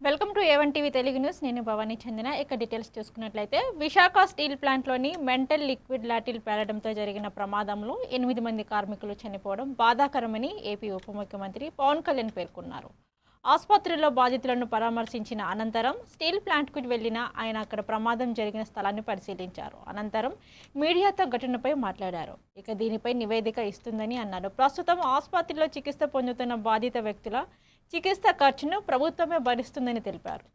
Welcome to A1 TV Telugu news. నేను భవానీ చందన. ఇక details చూసుకున్నట్లయితే విశాఖ స్టీల్ ప్లాంట్లోని మెంటల్ లిక్విడ్ లాటిల్ పేలడంతో జరిగిన ప్రమాదంలో 8 మంది కార్మికులు చనిపోవడం బాధాకరమని ఏపీ ఉప ముఖ్యమంత్రి పవన్ కళ్యాణ్ పేర్కొన్నారు. ఆసుపత్రిలో బాధితులను పరామర్శించిన అనంతరం స్టీల్ ప్లాంట్కు వెళ్లిన ఆయన అక్కడ ప్రమాదం జరిగిన స్థలాన్ని పరిశీలించారు. అనంతరం మీడియాతో ఘటనపై మాట్లాడారు. ఇక దీనిపై నివేదిక ఇస్తుందని అన్నారు. ప్రస్తుతం ఆసుపత్రిలో చికిత్స పొందుతున్న బాధిత వ్యక్తుల చికిత్స ఖర్చును ప్రభుత్వమే భరిస్తుందని తెలిపారు.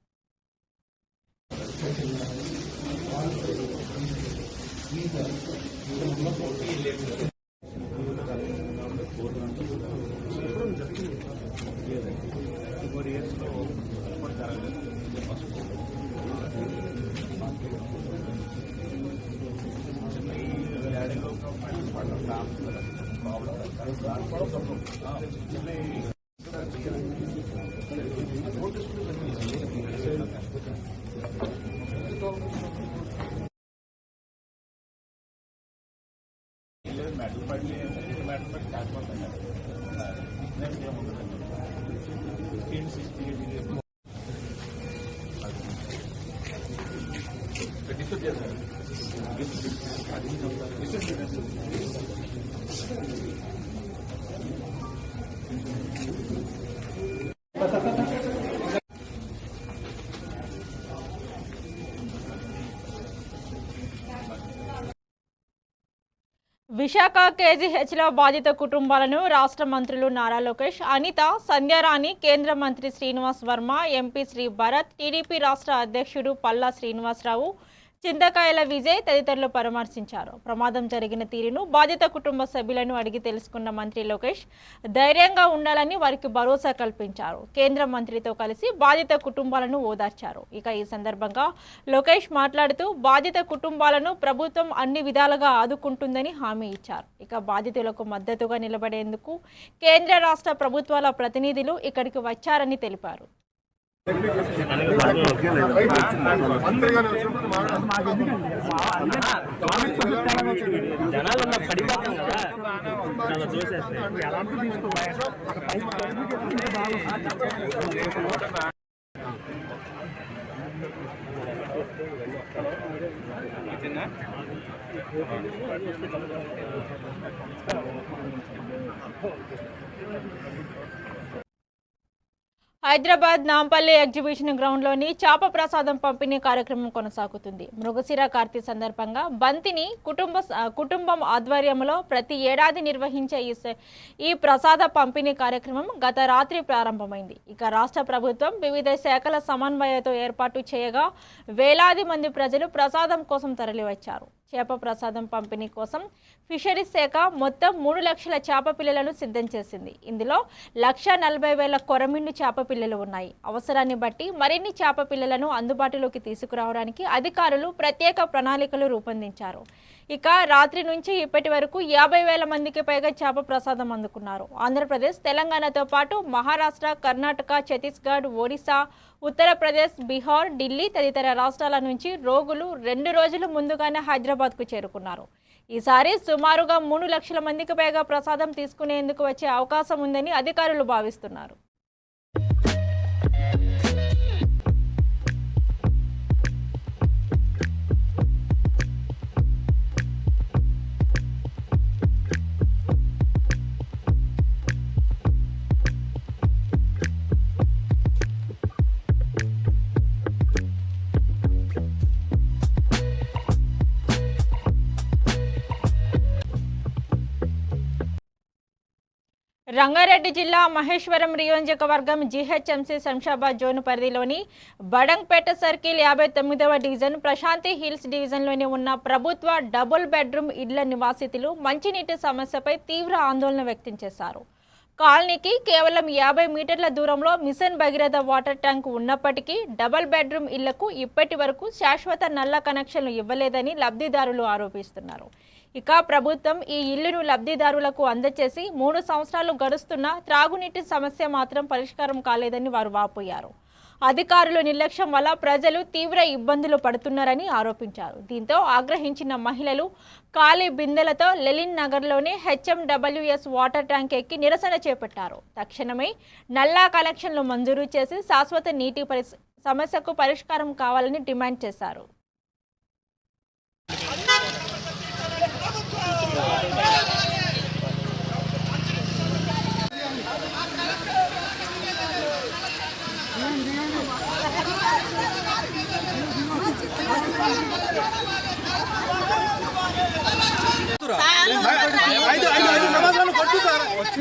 విశాఖ కేజీహెచ్లో బాధిత కుటుంబాలను రాష్ట్ర మంత్రులు నారా లోకేష్, అనిత, సంధ్యారాణి, కేంద్ర మంత్రి శ్రీనివాస్ వర్మ, ఎంపీ శ్రీ భరత్, టీడీపీ రాష్ట్ర అధ్యక్షుడు పల్లా శ్రీనివాసరావు, చింతకాయల విజయ్ తదితరులు పరామర్శించారు. ప్రమాదం జరిగిన తీరును బాధిత కుటుంబ సభ్యులను అడిగి తెలుసుకున్న మంత్రి లోకేష్ ధైర్యంగా ఉండాలని వారికి భరోసా కల్పించారు. కేంద్ర మంత్రితో కలిసి బాధిత కుటుంబాలను ఓదార్చారు. ఇక ఈ సందర్భంగా లోకేష్ మాట్లాడుతూ బాధిత కుటుంబాలను ప్రభుత్వం అన్ని విధాలుగా ఆదుకుంటుందని హామీ ఇచ్చారు. ఇక బాధితులకు మద్దతుగా నిలబడేందుకు కేంద్ర రాష్ట్ర ప్రభుత్వాల ప్రతినిధులు ఇక్కడికి వచ్చారని తెలిపారు. హైదరాబాద్ నాంపల్లి ఎగ్జిబిషన్ గ్రౌండ్లోని చాప ప్రసాదం పంపిణీ కార్యక్రమం కొనసాగుతుంది. మృగశిర కార్తీ సందర్భంగా బంతిని కుటుంబం ఆధ్వర్యంలో ప్రతి ఏడాది నిర్వహించే ఈ ప్రసాద పంపిణీ కార్యక్రమం గత రాత్రి ప్రారంభమైంది. ఇక రాష్ట్ర ప్రభుత్వం వివిధ శాఖల సమన్వయంతో ఏర్పాటు చేయగా వేలాది మంది ప్రజలు ప్రసాదం కోసం తరలివచ్చారు. చేప ప్రసాదం పంపిణీ కోసం ఫిషరీస్ శాఖ మొత్తం 3 లక్షల చేప పిల్లలను సిద్ధం చేసింది. ఇందులో 1,40,000 కొరమిండు చేప పిల్లలు ఉన్నాయి. అవసరాన్ని బట్టి మరిన్ని చేప పిల్లలను అందుబాటులోకి తీసుకురావడానికి అధికారులు ప్రత్యేక ప్రణాళికలు రూపొందించారు. ఇక రాత్రి నుంచి ఇప్పటి వరకు 50,000 మందికి పైగా చేప ప్రసాదం అందుకున్నారు. ఆంధ్రప్రదేశ్, తెలంగాణతో పాటు మహారాష్ట్ర, కర్ణాటక, ఛత్తీస్గఢ్, ఒడిశా, ఉత్తరప్రదేశ్, బీహార్, ఢిల్లీ తదితర రాష్ట్రాల నుంచి రోగులు 2 రోజుల ముందుగానే హైదరాబాద్కు చేరుకున్నారు. ఈసారి సుమారుగా 3 లక్షల మందికి పైగా ప్రసాదం తీసుకునేందుకు వచ్చే అవకాశం ఉందని అధికారులు భావిస్తున్నారు. రంగారెడ్డి జిల్లా మహేశ్వరం నియోజకవర్గం జీహెచ్ఎంసీ శంషాబాద్ జోన్ పరిధిలోని బడంగ్పేట సర్కిల్ 59వ డివిజన్, ప్రశాంతి హిల్స్ డివిజన్లోని ఉన్న ప్రభుత్వ డబుల్ బెడ్రూమ్ ఇళ్ల నివాసితులు మంచినీటి సమస్యపై తీవ్ర ఆందోళన వ్యక్తం చేశారు. కాలనీకి కేవలం 50 మీటర్ల దూరంలో మిషన్ భగీరథ వాటర్ ట్యాంక్ ఉన్నప్పటికీ డబుల్ బెడ్రూమ్ ఇళ్లకు ఇప్పటి వరకు శాశ్వత నల్ల కనెక్షన్లు ఇవ్వలేదని లబ్ధిదారులు ఆరోపిస్తున్నారు. ఇక ప్రభుత్వం ఈ ఇల్లును లబ్ధిదారులకు అందజేసి 3 సంవత్సరాలు గడుస్తున్నా త్రాగునీటి సమస్య మాత్రం పరిష్కారం కాలేదని వారు వాపోయారు. అధికారుల నిర్లక్ష్యం వల్ల ప్రజలు తీవ్ర ఇబ్బందులు పడుతున్నారని ఆరోపించారు. దీంతో ఆగ్రహించిన మహిళలు ఖాళీ బిందెలతో లెలిన్ నగర్లోని HMWS వాటర్ ట్యాంక్ ఎక్కి నిరసన చేపట్టారు. తక్షణమే నల్లా కనెక్షన్లు మంజూరు చేసి శాశ్వత నీటి సమస్యకు పరిష్కారం కావాలని డిమాండ్ చేశారు.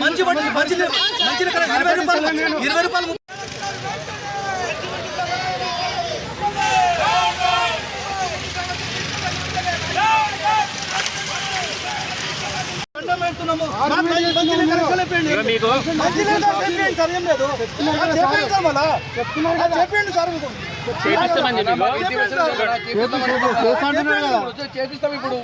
మంచి 20 రూపాయలు చేపిస్తాం ఇప్పుడు.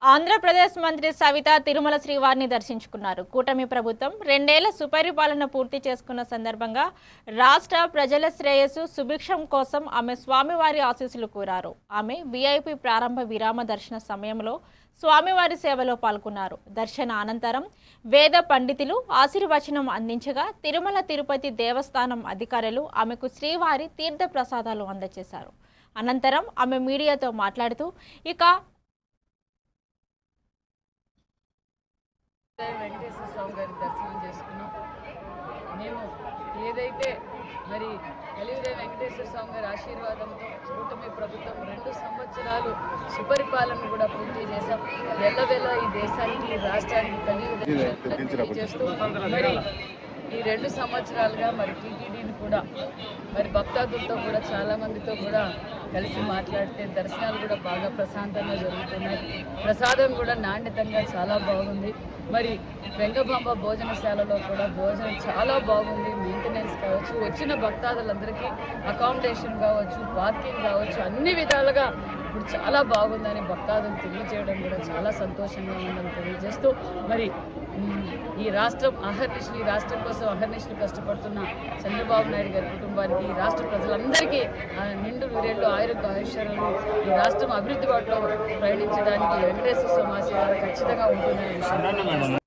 ఆంధ్రప్రదేశ్ మంత్రి సవిత తిరుమల శ్రీవారిని దర్శించుకున్నారు. కూటమి ప్రభుత్వం 2 ఏళ్ల సుపరిపాలన పూర్తి చేసుకున్న సందర్భంగా రాష్ట్ర ప్రజల శ్రేయస్సు సుభిక్షం కోసం ఆమె స్వామివారి ఆశీస్సులు కోరారు. ఆమె VIP ప్రారంభ విరామ దర్శన సమయంలో స్వామివారి సేవలో పాల్గొన్నారు. దర్శన అనంతరం వేద పండితులు ఆశీర్వచనం అందించగా తిరుమల తిరుపతి దేవస్థానం అధికారులు ఆమెకు శ్రీవారి తీర్థ ప్రసాదాలు అందజేశారు. అనంతరం ఆమె మీడియాతో మాట్లాడుతూ వెంకటేశ్వర స్వామి గారి దర్శనం చేసుకున్నాం. మేము ఏదైతే మరి కలియుగే వెంకటేశ్వర స్వామి గారి ఆశీర్వాదంతో కూటమి ప్రభుత్వం 2 సంవత్సరాలు సుపరిపాలన కూడా పూర్తి చేశాం. ఎల్లవెల్ల ఈ దేశానికి రాష్ట్రానికి కలియుగ చేస్తూ మరి ఈ 2 సంవత్సరాలుగా మరి టీటీడీని కూడా మరి భక్తాదులతో కూడా చాలామందితో కూడా కలిసి మాట్లాడితే దర్శనాలు కూడా బాగా ప్రశాంతంగా జరుగుతున్నాయి. ప్రసాదం కూడా నాణ్యతంగా చాలా బాగుంది. మరి వెంగబాంబ భోజనశాలలో కూడా భోజనం చాలా బాగుంది. మెయింటెనెన్స్ కావచ్చు, వచ్చిన భక్తాదులందరికీ అకామిడేషన్ కావచ్చు, పార్కింగ్ కావచ్చు, అన్ని విధాలుగా ఇప్పుడు చాలా బాగుందని భక్తాదులు తెలియజేయడం కూడా చాలా సంతోషంగా ఉందని తెలియజేస్తూ మరి ఈ రాష్ట్రం ఈ రాష్ట్రం కోసం అహర్నిశలు కష్టపడుతున్న చంద్రబాబు నాయుడు గారి కుటుంబానికి, ఈ రాష్ట్ర ప్రజలందరికీ నిండు నూరేళ్లు ఆయుష్యాలు ఈ రాష్ట్రం అభివృద్ధి బాటలో ప్రయాణించడానికి వెంకటేశ్వర స్వామి ఆశీర్వాదం ఖచ్చితంగా ఉంటుందనే విషయం.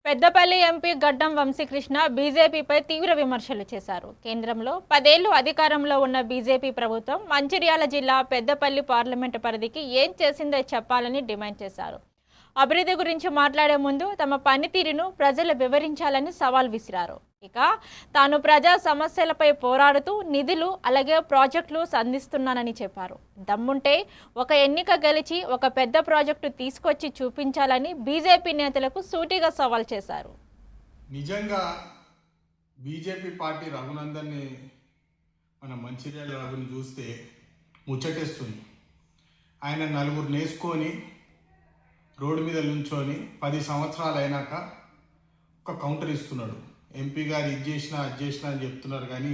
పెద్దపల్లి ఎంపీ గడ్డం వంశీకృష్ణ బీజేపీపై తీవ్ర విమర్శలు చేశారు. కేంద్రంలో 10 ఏళ్లు అధికారంలో ఉన్న బీజేపీ ప్రభుత్వం మంచిర్యాల జిల్లా పెద్దపల్లి పార్లమెంటు పరిధికి ఏం చేసిందో చెప్పాలని డిమాండ్ చేశారు. అభివృద్ధి గురించి మాట్లాడే ముందు తమ పనితీరును ప్రజలు వివరించాలని సవాల్ విసిరారు. తాను ప్రజా సమస్యలపై పోరాడుతూ నిధులు అలాగే ప్రాజెక్టులు సంధిస్తున్నానని చెప్పారు. దమ్ముంటే ఒక ఎన్నిక గెలిచి ఒక పెద్ద ప్రాజెక్టు తీసుకొచ్చి చూపించాలని బీజేపీ నేతలకు సూటిగా సవాల్ చేశారు. నిజంగా బీజేపీ పార్టీ రఘునందన్ని మన మంచిర్యాల రఘుని చూస్తే ముచ్చటేస్తుంది. ఆయన 4 నేసుకొని రోడ్డు మీద నుంచొని 10 సంవత్సరాలు అయినాక ఒక కౌంటర్ ఇస్తున్నాడు. ఎంపీ గారు ఇది చేసినా అది చేసినా అని చెప్తున్నారు, కానీ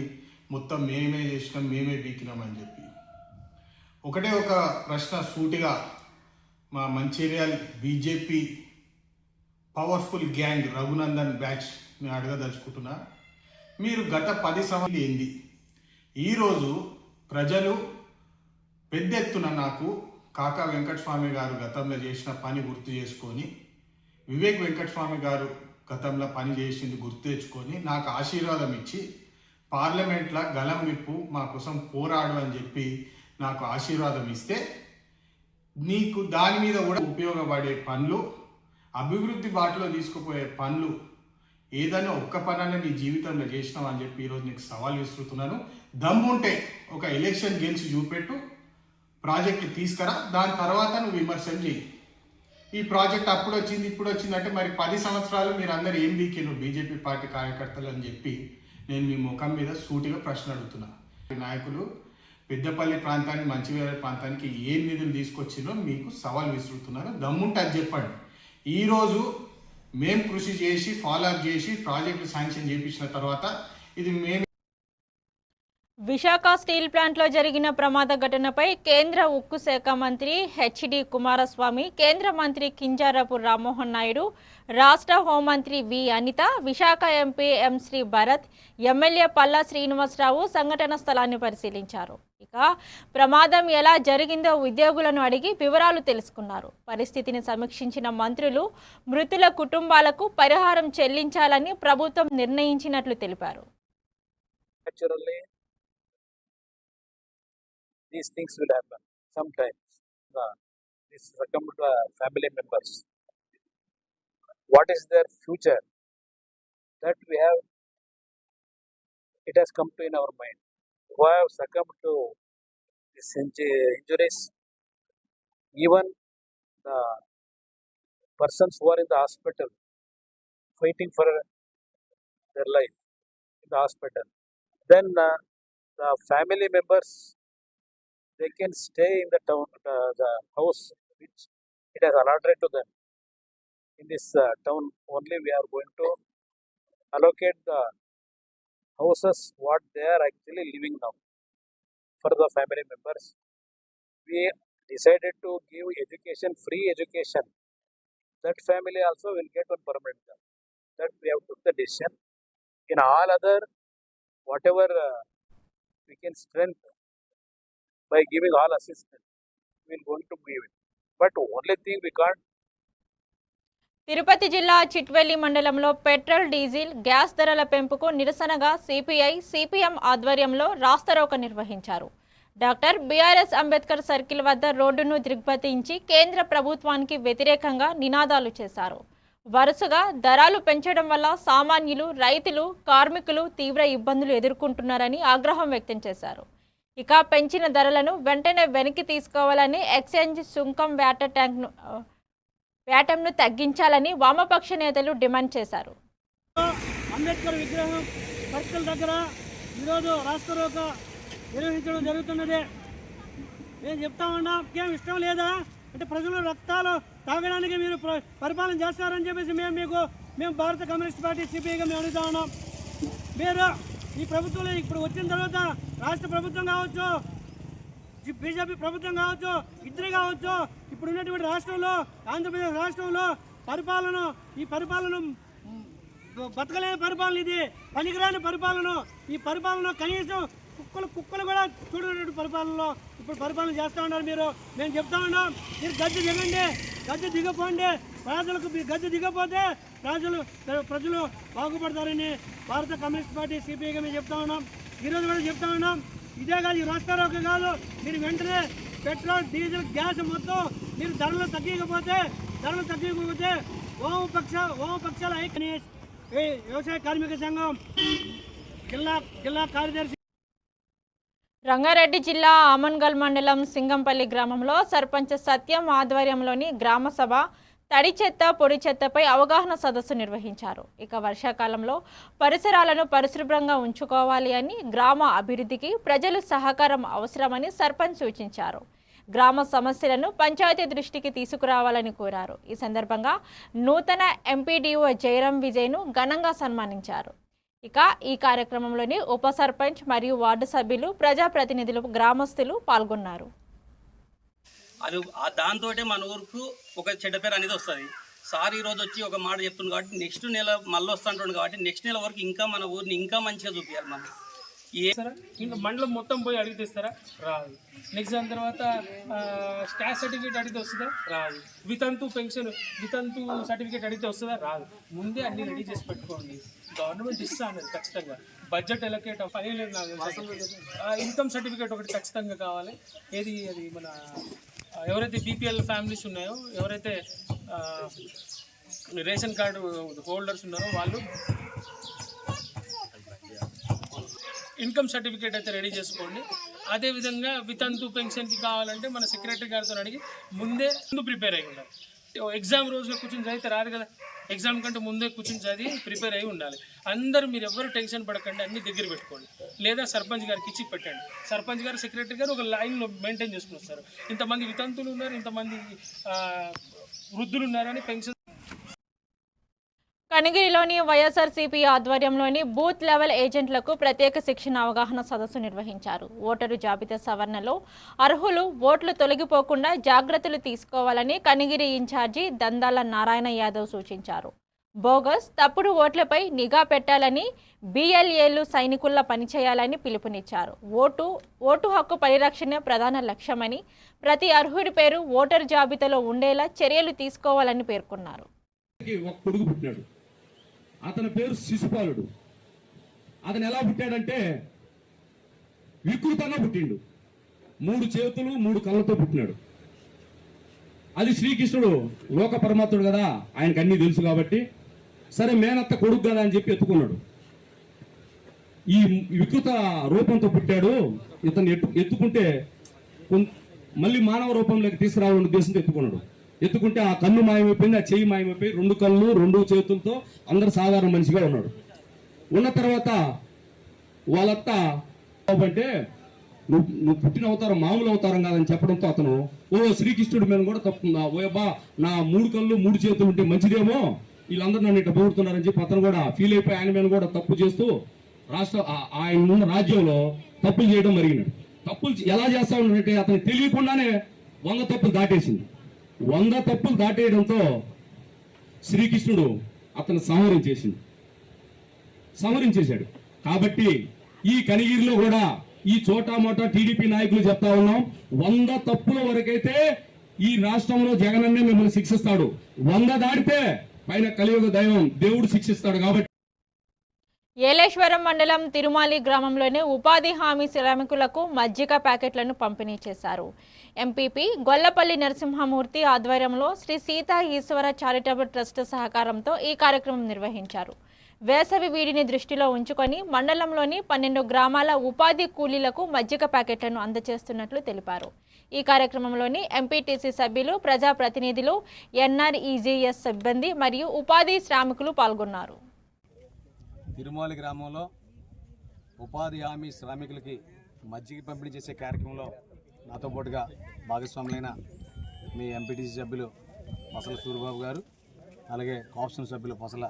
మొత్తం మేమే చేసినాం, మేమే బీకినామని చెప్పి. ఒకటే ఒక ప్రశ్న సూటిగా మా Mancherial BJP powerful gang Raghunandan batch నేను అడగదలుచుకుంటున్నా. మీరు గత 10 సంవత్సరాలు ఏంది? ఈరోజు ప్రజలు పెద్ద ఎత్తున నాకు కాకా వెంకటస్వామి గారు గతంలో చేసిన పని గుర్తు చేసుకొని, వివేక్ వెంకటస్వామి గారు గతంలో పని చేసింది గుర్తు తెచ్చుకొని నాకు ఆశీర్వాదం ఇచ్చి పార్లమెంట్లో గలం విప్పు మా కోసం పోరాడు అని చెప్పి నాకు ఆశీర్వాదం ఇస్తే, నీకు దాని మీద కూడా ఉపయోగపడే పనులు, అభివృద్ధి బాటలో తీసుకుపోయే పనులు ఏదైనా ఒక్క పనైనా నీ జీవితంలో చేసినావు అని చెప్పి ఈరోజు నీకు సవాల్ విసురుతున్నాను. దమ్ముంటే ఒక ఎలక్షన్ గెలిచి చూపెట్టు, ప్రాజెక్టు తీసుకురా, దాని తర్వాత నువ్వు విమర్శలు చేయి. ఈ ప్రాజెక్ట్ అప్పుడు వచ్చింది ఇప్పుడు వచ్చిందంటే మరి 10 సంవత్సరాలు మీరు అందరు ఏం బీకిను బీజేపీ పార్టీ కార్యకర్తలు అని చెప్పి నేను మీ ముఖం మీద సూటిగా ప్రశ్న అడుగుతున్నా. నాయకులు పెద్దపల్లి ప్రాంతానికి మంచిర్యాల ప్రాంతానికి ఏం నిధులు తీసుకొచ్చినో మీకు సవాల్ విసురుతున్నాను. దమ్ముంటే అది చెప్పండి. ఈరోజు మేము కృషి చేసి ఫాలోఅప్ చేసి ప్రాజెక్టు శాంక్షన్ చేయించిన తర్వాత ఇది మేము విశాఖ స్టీల్ ప్లాంట్లో జరిగిన ప్రమాద ఘటనపై కేంద్ర ఉక్కు శాఖ మంత్రి హెచ్డి కుమారస్వామి, కేంద్ర మంత్రి కింజారపు రామ్మోహన్ నాయుడు, రాష్ట్ర హోంమంత్రి V Anitha, Visakha MP M Sri Bharat, MLA Palla Srinivasarao సంఘటన స్థలాన్ని పరిశీలించారు. ఇక ప్రమాదం ఎలా జరిగిందో ఉద్యోగులను అడిగి వివరాలు తెలుసుకున్నారు. పరిస్థితిని సమీక్షించిన మంత్రులు మృతుల కుటుంబాలకు పరిహారం చెల్లించాలని ప్రభుత్వం నిర్ణయించినట్లు తెలిపారు. These things will happen sometimes. This succumb to family members. What is their future? That we have, it has come to in our mind. Who have succumbed to these injuries, even the persons who are in the hospital fighting for their life in the hospital, then the family members, they can stay in the town, the house which it has allotted to them. In this town only we are going to allocate the houses what they are actually living now for the family members. We decided to give education, free education. That family also will get one permanent job. That we have took the decision. In all other, whatever we can strengthen by giving all assistance, we are going to give it. But only thing we can't. Tirupati జిల్లా చిట్వెల్లి మండలంలో petrol, diesel, gas ధరల పెంపుకు నిరసనగా CPI, CPM ఆధ్వర్యంలో రాస్తారోకో నిర్వహించారు. Doctor BRS Ambedkar circle వద్ద రోడ్డును దిగ్బంధించి కేంద్ర ప్రభుత్వానికి వ్యతిరేకంగా నినాదాలు చేశారు. వరుసగా ధరలు పెంచడం వల్ల సామాన్యులు, రైతులు, కార్మికులు తీవ్ర ఇబ్బందులు ఎదుర్కొంటున్నారని ఆగ్రహం వ్యక్తం చేశారు. ఇక పెంచిన ధరలను వెంటనే వెనక్కి తీసుకోవాలని, ఎక్స్చేంజ్ సుంకం వేటంను తగ్గించాలని వామపక్ష నేతలు డిమాండ్ చేశారు. అంబేద్కర్ విగ్రహం సర్కిల్ దగ్గర ఈరోజు రాస్తారోకో నిర్వహించడం జరుగుతున్నది. మేము చెప్తా ఉన్నాం, ఏం ఇష్టం లేదా అంటే ప్రజల రక్తాలు తాగడానికి మీరు పరిపాలన చేస్తారని చెప్పేసి మేము భారత కమ్యూనిస్ట్ పార్టీ సిపిఐగా మేము అడుగుతా ఉన్నాం. మీరు ఈ ప్రభుత్వంలో ఇప్పుడు వచ్చిన తర్వాత రాష్ట్ర ప్రభుత్వం కావచ్చు, బీజేపీ ప్రభుత్వం కావచ్చు, ఇద్దరు కావచ్చు, ఇప్పుడు ఉన్నటువంటి రాష్ట్రంలో ఆంధ్రప్రదేశ్ రాష్ట్రంలో ఈ పరిపాలన బతకలేని పరిపాలన, ఇది పనికిరాని పరిపాలన. ఈ పరిపాలన కనీసం కుక్కలు కూడా చూడనటువంటి పరిపాలనలో ఇప్పుడు పరిపాలన చేస్తూ ఉన్నారు మీరు. మేము చెప్తా ఉన్నాం, మీరు గద్దె దిగండి, గద్దె దిగపోండి. ప్రజలకు గద్దె దిగపోతే ప్రజలు బాగుపడతారని భారత కమ్యూనిస్ట్ పార్టీ సిపిఐగా మేము చెప్తా ఉన్నాం. ఈరోజు కూడా చెప్తా ఉన్నాం, ఇదే కాదు, ఈ రాస్తారోకో కాదు, మీరు వెంటనే పెట్రోల్, డీజిల్, గ్యాస్ మొత్తం మీరు ధరలు తగ్గకపోతే వామపక్షాల ఐక్య వ్యవసాయ కార్మిక సంఘం జిల్లా కార్యదర్శి. రంగారెడ్డి జిల్లా ఆమన్గల్ మండలం సింగంపల్లి గ్రామంలో సర్పంచ్ సత్యం ఆధ్వర్యంలోని గ్రామ సభ తడి చెత్త, పొడి చెత్తపై అవగాహన సదస్సు నిర్వహించారు. ఇక వర్షాకాలంలో పరిసరాలను పరిశుభ్రంగా ఉంచుకోవాలి అని, గ్రామ అభివృద్ధికి ప్రజల సహకారం అవసరమని సర్పంచ్ సూచించారు. గ్రామ సమస్యలను పంచాయతీ దృష్టికి తీసుకురావాలని కోరారు. ఈ సందర్భంగా నూతన ఎంపీడీఓ జయరాం విజయ్ను ఘనంగా సన్మానించారు. ఇక ఈ కార్యక్రమంలోని ఉప సర్పంచ్ మరియు వార్డు సభ్యులు, ప్రజాప్రతినిధులు, గ్రామస్తులు పాల్గొన్నారు. అది దాంతో మన ఊరుకు ఒక చెడ్డ పేరు అనేది వస్తుంది. సార్ ఈరోజు వచ్చి ఒక మాట చెప్తుంది కాబట్టి నెక్స్ట్ నెల మళ్ళీ వస్తుంటుంది కాబట్టి నెక్స్ట్ నెల వరకు ఇంకా మన ఊరిని ఇంకా మంచిగా చూపించాలి. మనం ఇంకా మండలం మొత్తం పోయి అడిగితే ఇస్తారా? రాదు. నెక్స్ట్ దాని తర్వాత స్టాఫ్ సర్టిఫికేట్ అడిగితే వస్తుందా? రాదు. వితంతు సర్టిఫికేట్ అడిగితే వస్తుందా? రాదు. ముందే అన్ని రెడీ చేసి పెట్టుకోండి. గవర్నమెంట్ ఇస్తా అన్నది ఖచ్చితంగా. బడ్జెట్ ఎలకేట్ పనిలేదు. ఇన్కమ్ సర్టిఫికేట్ ఒకటి ఖచ్చితంగా కావాలి. అది మన ఎవరైతే బీపీఎల్ ఫ్యామిలీస్ ఉన్నాయో, ఎవరైతే రేషన్ కార్డు హోల్డర్స్ ఉన్నారో వాళ్ళు ఇన్కమ్ సర్టిఫికేట్ అయితే రెడీ చేసుకోండి. అదేవిధంగా వితంతు పెన్షన్కి కావాలంటే మన సెక్రటరీ గారితో అడిగి ముందు ప్రిపేర్ అయి ఉండాలి. ఎగ్జామ్ రోజులో కూర్చొని చదివితే రాదు కదా. ఎగ్జామ్ కంటే ముందే కూర్చొని చదివి ప్రిపేర్ అయి ఉండాలి. అందరూ మీరు ఎవరు టెన్షన్ పడకండి, అన్ని దగ్గర పెట్టుకోండి. లేదా సర్పంచ్ గారికి ఇచ్చి పెట్టండి. సర్పంచ్ గారు, సెక్రటరీ గారు ఒక లైన్లో మెయింటైన్ చేసుకుని వస్తారు. ఇంతమంది వితంతులు ఉన్నారు, ఇంతమంది వృద్ధులు ఉన్నారని పెన్షన్ కనిగిరిలోని వైఎస్ఆర్సీపీ ఆధ్వర్యంలోని బూత్ లెవెల్ ఏజెంట్లకు ప్రత్యేక శిక్షణ అవగాహన సదస్సు నిర్వహించారు. ఓటరు జాబితా సవరణలో అర్హులు ఓట్లు తొలగిపోకుండా జాగ్రత్తలు తీసుకోవాలని కనిగిరి ఇన్ఛార్జి దందాల నారాయణ యాదవ్ సూచించారు. బోగస్ తప్పుడు ఓట్లపై నిఘా పెట్టాలని, BLAలు సైనికుల్లా పనిచేయాలని పిలుపునిచ్చారు. ఓటు హక్కు పరిరక్షణ ప్రధాన లక్ష్యమని, ప్రతి అర్హుడి పేరు ఓటరు జాబితాలో ఉండేలా చర్యలు తీసుకోవాలని పేర్కొన్నారు. అతని పేరు శిశుపాలుడు. అతను ఎలా పుట్టాడంటే వికృతంగా పుట్టిండు. 3 చేతులు 3 కళ్ళతో పుట్టినాడు. అది శ్రీకృష్ణుడు లోక పరమాత్ముడు కదా, ఆయనకు అన్నీ తెలుసు కాబట్టి సరే మేనత్త కొడుకు కదా అని చెప్పి ఎత్తుకున్నాడు. ఈ వికృత రూపంతో పుట్టాడు, ఇతను ఎత్తుకుంటే మళ్ళీ మానవ రూపంలోకి తీసుకురావాలని ఉద్దేశంతో ఎత్తుకుంటే ఆ కన్ను మాయమైపోయింది, ఆ చెయ్యి మాయమైపోయి 2 కళ్ళు 2 చేతులతో అందరు సాధారణ మనిషిగా ఉన్నాడు. ఉన్న తర్వాత వాళ్ళత్త అంటే నువ్వు పుట్టిన అవతారం మామూలు అవతారం కాదని చెప్పడంతో అతను శ్రీకృష్ణుడి మీద కూడా తప్పుందా, ఓయబ్బా నా 3 కళ్ళు 3 చేతులు ఉంటే మంచిదేమో, వీళ్ళందరూ నన్ను ఇట్లా పొగుడుతున్నారని చెప్పి అతను కూడా ఫీల్ అయిపోయి ఆయన మీద కూడా తప్పు చేస్తూ ఆయన ఉన్న రాజ్యంలో తప్పులు చేయడం మరిగినాడు. తప్పులు ఎలా చేస్తా ఉన్నట్టే అతను తెలియకుండానే 100 తప్పులు దాటేసింది. 100 తప్పులు దాటేయడంతో శ్రీకృష్ణుడు అతను సంహరించేశాడు. కాబట్టి ఈ కనిగిరిలో కూడా ఈ చోటా మోటా టీడీపీ నాయకులు చెప్తా ఉన్నాం, 100 తప్పుల వరకైతే ఈ రాష్ట్రంలో జగనన్నే మిమ్మల్ని శిక్షిస్తాడు. 100 దాటితే పైన కలియుగ దైవం దేవుడు శిక్షిస్తాడు. కాబట్టి ఏలేశ్వరం మండలం తిరుమాలి గ్రామంలోని ఉపాధి హామీ శ్రామికులకు మజ్జిగ ప్యాకెట్లను పంపిణీ చేశారు. ఎంపీపీ గొల్లపల్లి నరసింహమూర్తి ఆధ్వర్యంలో శ్రీ సీతా ఈశ్వర చారిటబుల్ ట్రస్ట్ సహకారంతో ఈ కార్యక్రమం నిర్వహించారు. వేసవి వీడిని దృష్టిలో ఉంచుకొని మండలంలోని 12 గ్రామాల ఉపాధి కూలీలకు మజ్జిగ ప్యాకెట్లను అందజేస్తున్నట్లు తెలిపారు. ఈ కార్యక్రమంలోని ఎంపీటీసీ సభ్యులు, ప్రజాప్రతినిధులు, NREGS సిబ్బంది మరియు ఉపాధి శ్రామికులు పాల్గొన్నారు. తిరుమాలి గ్రామంలో ఉపాధి హామీ శ్రామికులకి మజ్జిగ పంపిణీ చేసే కార్యక్రమంలో నాతో పాటుగా భాగస్వాములైన మీ ఎంపీటీసీ సభ్యులు పసల సూరిబాబు గారు, అలాగే కాప్షన్ సభ్యులు పసల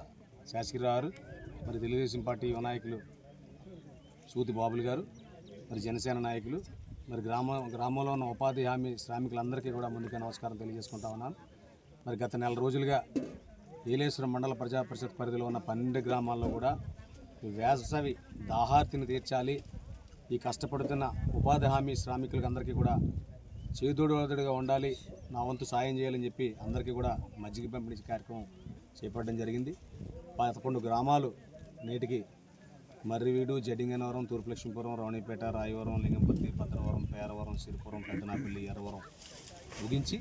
శాస్త్రిరావు గారు, మరి తెలుగుదేశం పార్టీ యువ నాయకులు సూతి బాబులు గారు, మరి జనసేన నాయకులు, మరి గ్రామంలో ఉన్న ఉపాధి హామీ శ్రామికులందరికీ కూడా ముందుగా నమస్కారం తెలియజేసుకుంటా ఉన్నాను. మరి గత నెల రోజులుగా ఏలేశ్వరం మండల ప్రజా పరిషత్ పరిధిలో ఉన్న 12 గ్రామాల్లో కూడా వేసవి దాహార్తిని తీర్చాలి, ఈ కష్టపడుతున్న ఉపాధి హామీ శ్రామికులకు అందరికీ కూడా చేదోడుగా ఉండాలి, నా వంతు సాయం చేయాలని చెప్పి అందరికీ కూడా మజ్జిగ పంపిణీ కార్యక్రమం చేపట్టడం జరిగింది. 11 గ్రామాలు నేటికి మర్రివీడు, జడ్డింగనవరం, తూర్పు లక్ష్మీపురం, రౌణిపేట, రాయవరం, లింగంపర్తి, భద్రవరం, పేరవరం, సిరిపురం, పెద్దనాపల్లి, ఎర్రవరం ముగించి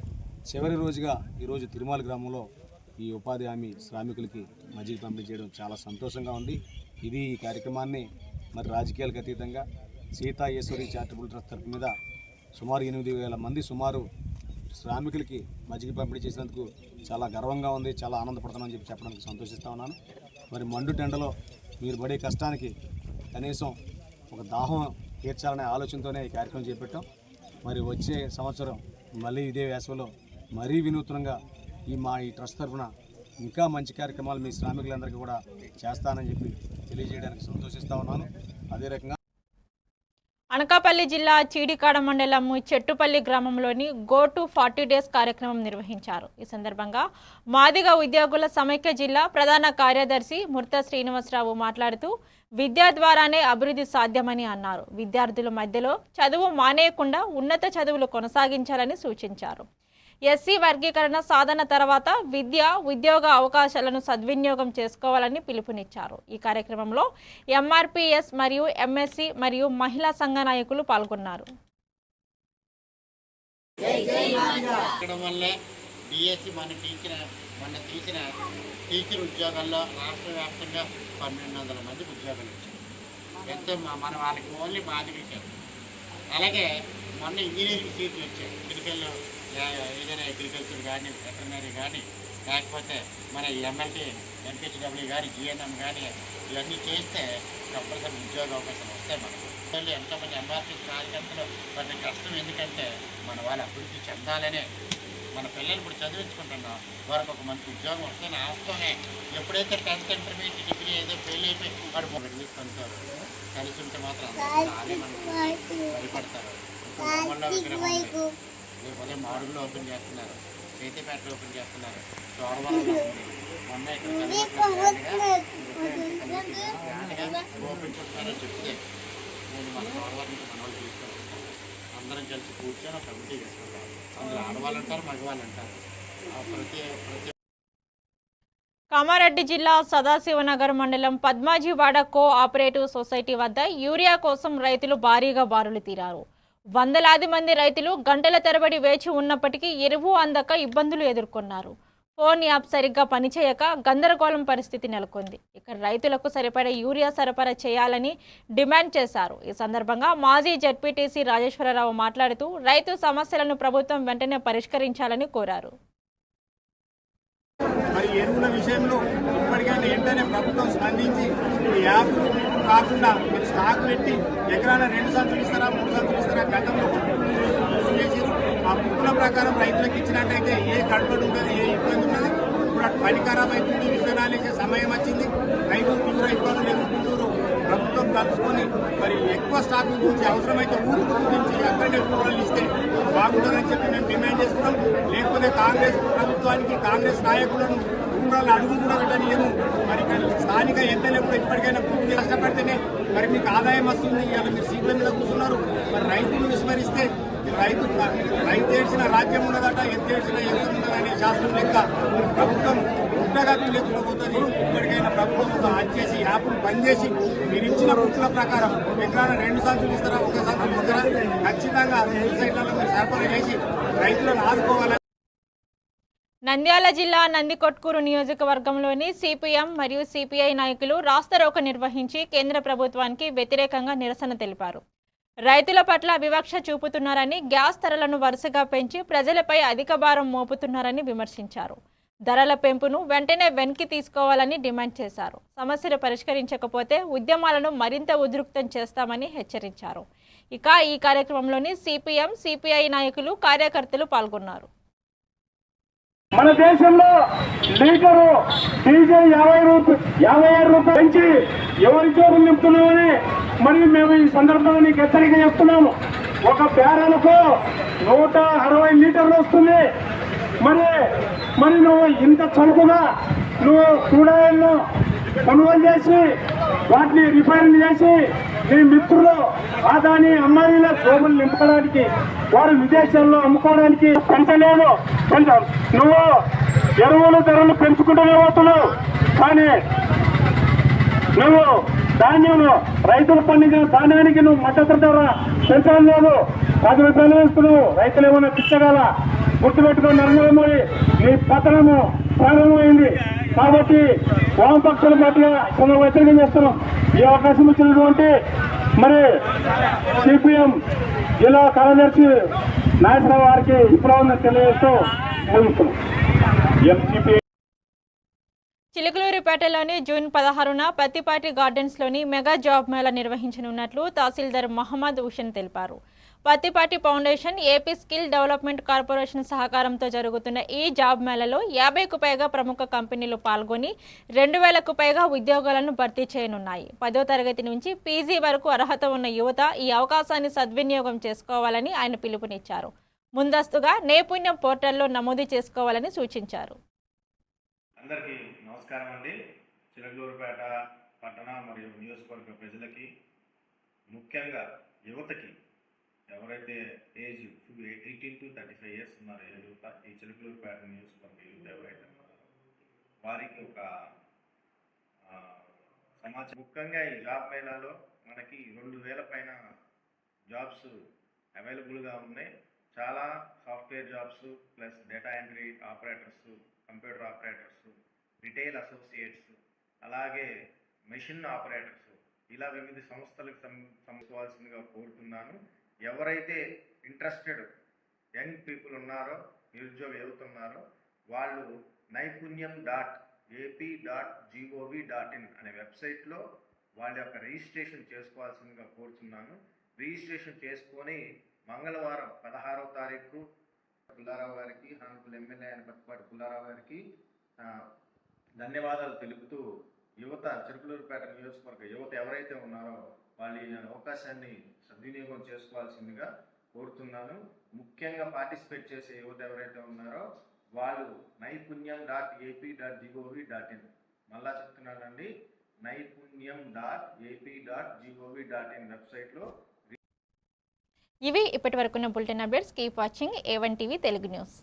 చివరి రోజుగా ఈరోజు తిరుమల గ్రామంలో ఈ ఉపాధి హామీ శ్రామికులకి మజ్జిగ పంపిణీ చేయడం చాలా సంతోషంగా ఉంది. ఈ కార్యక్రమాన్ని మరి రాజకీయాలకు అతీతంగా సీతా ఈశ్వరి చారిటబుల్ ట్రస్ట్ తరఫు మీద సుమారు 8,000 మంది శ్రామికులకి మజ్జిగ పంపిణీ చేసినందుకు చాలా గర్వంగా ఉంది, చాలా ఆనందపడుతున్నామని చెప్పి చెప్పడానికి సంతోషిస్తూ ఉన్నాను. మరి మండు టెండలో మీరు పడే కష్టానికి కనీసం ఒక దాహం తీర్చాలనే ఆలోచనతోనే ఈ కార్యక్రమం చేపట్టాం. మరి వచ్చే సంవత్సరం మళ్ళీ ఇదే వేసవిలో మరీ వినూత్నంగా ఈ ట్రస్ట్ తరఫున ఇంకా మంచి కార్యక్రమాలు మీ శ్రామికులందరికీ కూడా చేస్తానని చెప్పి తెలియజేయడానికి సంతోషిస్తూ ఉన్నాను. అదే రకంగా అనకాపల్లి జిల్లా చీడికాడ మండలం చెట్టుపల్లి గ్రామంలోని గో టు 40 డేస్ కార్యక్రమం నిర్వహించారు. ఈ సందర్భంగా మాదిగ ఉద్యోగుల సమైక్య జిల్లా ప్రధాన కార్యదర్శి ముర్తా శ్రీనివాసరావు మాట్లాడుతూ విద్య ద్వారానే అభివృద్ధి సాధ్యమని అన్నారు. విద్యార్థుల మధ్యలో చదువు మానేయకుండా ఉన్నత చదువులు కొనసాగించాలని సూచించారు. ఎస్సీ వర్గీకరణ సాధన తర్వాత విద్య, ఉద్యోగ అవకాశాలను సద్వినియోగం చేసుకోవాలని పిలుపునిచ్చారు. ఈ కార్యక్రమంలో MRPS మరియు MSC మరియు మహిళా సంఘ నాయకులు పాల్గొన్నారు. టీచర్ ఉద్యోగాల్లో రాష్ట్ర వ్యాప్తంగా 1,200 మందికి ఉద్యోగాలు వచ్చాయి. ఎంతో మన వాళ్ళకి ఓన్లీ మాదిరికే. అలాగే మొన్న ఇంజనీరింగ్ సీట్లు వచ్చాయి. మెడికల్ ఏదైనా అగ్రికల్చర్ కానీ, వెటర్నరీ కానీ, లేకపోతే మన MLT, MPHW కానీ, GNM కానీ ఇవన్నీ చేస్తే కంపల్సరీ ఉద్యోగ అవకాశాలు వస్తాయి. మనకు ఎంతోమంది MRPS కార్యకర్తలు కొంత కష్టం, ఎందుకంటే మన వాళ్ళు అభివృద్ధి చెందాలనే మన పిల్లలు ఇప్పుడు చదివించుకుంటున్నాం, వారికి ఒక మంచి ఉద్యోగం వస్తే ఆస్తోనే. ఎప్పుడైతే 10th ఇంటర్మీడియట్ డిగ్రీ ఏదో ఫెయిల్ అయిపోయి వాడు రిలీఫ్ పొందుతారు. కలిసి ఉంటే మాత్రం భయపడతారు. లేకపోతే మాడుగులో ఓపెన్ చేస్తున్నారు, చేతిపేటలో ఓపెన్ చేస్తున్నారు, చోడవరంలో ఉంది. మొన్న ఇక్కడ ఓపెన్ చేస్తారని చెప్తే నేను మన చోడవరం నుంచి మన వాళ్ళు తీసుకెళ్తాను. అందరం కలిసి కూర్చొని ఒక కమిటీ చేసుకుంటాం. అందులో ఆడవాళ్ళు అంటారు, మగవాళ్ళు అంటారు. ప్రతి కామారెడ్డి జిల్లా సదాశివనగర్ మండలం పద్మాజీవాడ కో ఆపరేటివ్ సొసైటీ వద్ద యూరియా కోసం రైతులు భారీగా బారులు తీరారు. వందలాది మంది రైతులు గంటల తరబడి వేచి ఉన్నప్పటికీ ఎరువు అందక ఇబ్బందులు ఎదుర్కొన్నారు. ఫోన్ యాప్ సరిగ్గా పనిచేయక గందరగోళం పరిస్థితి నెలకొంది. ఇక్కడ రైతులకు సరిపడే యూరియా సరఫరా చేయాలని డిమాండ్ చేశారు. ఈ సందర్భంగా మాజీ జెడ్పీటీసీ రాజేశ్వరరావు మాట్లాడుతూ రైతు సమస్యలను ప్రభుత్వం వెంటనే పరిష్కరించాలని కోరారు. మరి ఎరువుల విషయంలో ఇప్పటికైనా వెంటనే ప్రభుత్వం స్పందించి ఈ యాప్ కాకుండా మీరు స్టాక్ పెట్టి ఎకరాన 2 సంచులు ఇస్తారా 3 సంచులు ఇస్తారా గతంలో చేసి ఆ బుక్కుల ప్రకారం రైతులకు ఇచ్చినట్టయితే ఏ గడబడి ఉంటుంది, ఏ ఇబ్బంది ఉన్నది. ఇప్పుడు అటు పని ఖరాబ్ అవుతుంది, విత్తనాలు ఇచ్చే సమయం వచ్చింది, రైతులు తీవ్ర ఇబ్బందులు ఎదుర్కొంటూ ప్రభుత్వం కలుసుకొని మరి ఎక్కువ స్టాక్ గురించి అవసరమైతే ఊరికి గురించి అక్కడే కూరలు ఇస్తే బాగుంటుందని చెప్పి మేము డిమాండ్ చేస్తున్నాం. లేకపోతే కాంగ్రెస్ ప్రభుత్వానికి కాంగ్రెస్ నాయకులను ఊరాలు అడుగు కూడా పెట్టనియము. మరి స్థానిక ఎమ్మెల్యే కూడా ఇప్పటికైనా పూర్తి కష్టపడితేనే మరి మీకు ఆదాయం వస్తుంది. ఇవాళ మీరు సీట్ల మీద కూర్చున్నారు. మరి రైతులు విస్మరిస్తే రైతు ఏడ్చిన రాజ్యం ఉన్నదట, ఎంత ఏడ్చిన ఎంత ఉన్నదనే శాస్త్రం లెక్క ప్రభుత్వం గుట్టగా లేకపోతుంది. ఇప్పటికైనా ప్రభుత్వం ఒక చేసి యాప్ను బంద్ చేసి మీరు ఇచ్చిన బుక్కుల ప్రకారం ఎకరాన 2 సంచులు ఇస్తారా 1 సంచులు ఇస్తారా ఖచ్చితంగా సొసైటీలలో మీరు సరఫరా చేసి రైతులను ఆదుకోవాలని. నంద్యాల జిల్లా నందికొట్కూరు నియోజకవర్గంలోని సిపిఎం మరియు సిపిఐ నాయకులు రాస్తారోకో నిర్వహించి కేంద్ర ప్రభుత్వానికి వ్యతిరేకంగా నిరసన తెలిపారు. రైతుల పట్ల వివక్ష చూపుతున్నారని, గ్యాస్ ధరలను వరుసగా పెంచి ప్రజలపై అధిక భారం మోపుతున్నారని విమర్శించారు. ధరల పెంపును వెంటనే వెనక్కి తీసుకోవాలని డిమాండ్ చేశారు. సమస్యలు పరిష్కరించకపోతే ఉద్యమాలను మరింత ఉధృతం చేస్తామని హెచ్చరించారు. ఇక ఈ కార్యక్రమంలోని సిపిఎం సిపిఐ నాయకులు కార్యకర్తలు పాల్గొన్నారు. మన దేశంలో లీటరు డీజిల్ 57 రూపాయలు పెంచి ఎవరి జోబులు నింపుతున్నామని మరి మేము ఈ సందర్భంగా నీకు హెచ్చరిక చేస్తున్నాము. ఒక బ్యారెలకు 160 లీటర్లు వస్తుంది. మరి నువ్వు ఇంత చౌకగా నువ్వు క్రూడాయిల్ను కొనుగోలు చేసి వాటిని రిఫైన్ చేసి నీ మిత్రులు ఆదాని అమ్మాయిల జోబులు నింపడానికి వారు విదేశాల్లో అమ్ముకోవడానికి పెంచలేదు. నువ్వు ఎరువుల ధరలు పెంచుకుంటూనే పోతున్నావు. కానీ నువ్వు ధాన్యం రైతులు పండించిన ధాన్యానికి నువ్వు మద్దతు ధర పెంచడం లేదు. 10 రూపాయలు వేస్తున్నావు. రైతులు ఏమైనా పిచ్చగల గుర్తుపెట్టుకుని నరేంద్ర మోడీ నీ పతనము ప్రారంభమైంది. కాబట్టి వామపక్షాల పట్ల కొంత వ్యతిరేకం చేస్తున్నాం. ఈ అవకాశం ఇచ్చినటువంటి మరి సిపిఎం జిల్లా కార్యదర్శి నాగేశ్వరరావు వారికి ఇప్పుడు తెలియజేస్తూ ముగిస్తున్నాం. చిలుకలూరిపేటలోని జూన్ 16న పత్తిపాటి గార్డెన్స్లోని మెగా జాబ్ మేళా నిర్వహించనున్నట్లు తహసీల్దార్ మహమ్మద్ హుసేన్ తెలిపారు. Pattipati foundation, AP skill development corporation సహకారంతో జరుగుతున్న ఈ జాబ్ మేళాలో 50కు పైగా ప్రముఖ కంపెనీలు పాల్గొని 2000కు పైగా ఉద్యోగాలను భర్తీ చేయనున్నాయి. 10వ తరగతి నుంచి పీజీ వరకు అర్హత ఉన్న యువత ఈ అవకాశాన్ని సద్వినియోగం చేసుకోవాలని ఆయన పిలుపునిచ్చారు. ముందస్తుగా నైపుణ్యం పోర్టల్లో నమోదు చేసుకోవాలని సూచించారు. అందరికీ నమస్కారం అండి. చిలకలూరుపేట పట్టణ మరియు నియోజకవర్గ ప్రజలకి, ముఖ్యంగా యువతకి, ఎవరైతే ఏజ్ 18 to 35 ఇయర్స్ ఉన్నారో యువత, ఈ చిలకలూరుపేట నియోజకవర్గ యువత ఎవరైతే ఉన్నారో వారికి ఒక సమాచారం. ముఖ్యంగా ఈ జాబ్ మేళాలో మనకి 2000 పైన జాబ్స్ అవైలబుల్గా ఉన్నాయి. చాలా software jobs plus data entry operators, computer operators, retail associates, అలాగే మెషిన్ ఆపరేటర్స్, ఇలా వివిధ సంస్థలకు సంబంధించవలసిందిగా కోరుతున్నాను. ఎవరైతే ఇంట్రెస్టెడ్ యంగ్ పీపుల్ ఉన్నారో, నిరుద్యోగ యువత ఉన్నారో, వాళ్ళు naipunyam.ap.gov.in అనే వెబ్సైట్లో వాళ్ళ యొక్క రిజిస్ట్రేషన్ చేసుకోవాల్సిందిగా కోరుతున్నాను. రిజిస్ట్రేషన్ చేసుకొని మంగళవారం 16వ తారీఖు పుల్లారావు గారికి, హానరబుల్ ఎమ్మెల్యే అయిన పత్తిపాటి పుల్లారావు గారికి ధన్యవాదాలు తెలుపుతూ యువత, చిరుకులూరుపేట నియోజకవర్గ యువత ఎవరైతే ఉన్నారో వాళ్ళు ఈ అవకాశాన్ని సద్వినియోగం చేసుకోవాల్సిందిగా కోరుతున్నాను. ముఖ్యంగా పార్టిసిపేట్ చేసే యువత ఎవరైతే ఉన్నారో వాళ్ళు naipunyam.ap.gov.in, మళ్ళా చెప్తున్నానండి, naipunyam.ap.gov.in వెబ్సైట్లో. ఇవి ఇప్పటి వరకున్న bulletin updates. Keep watching A1 TV Telugu news.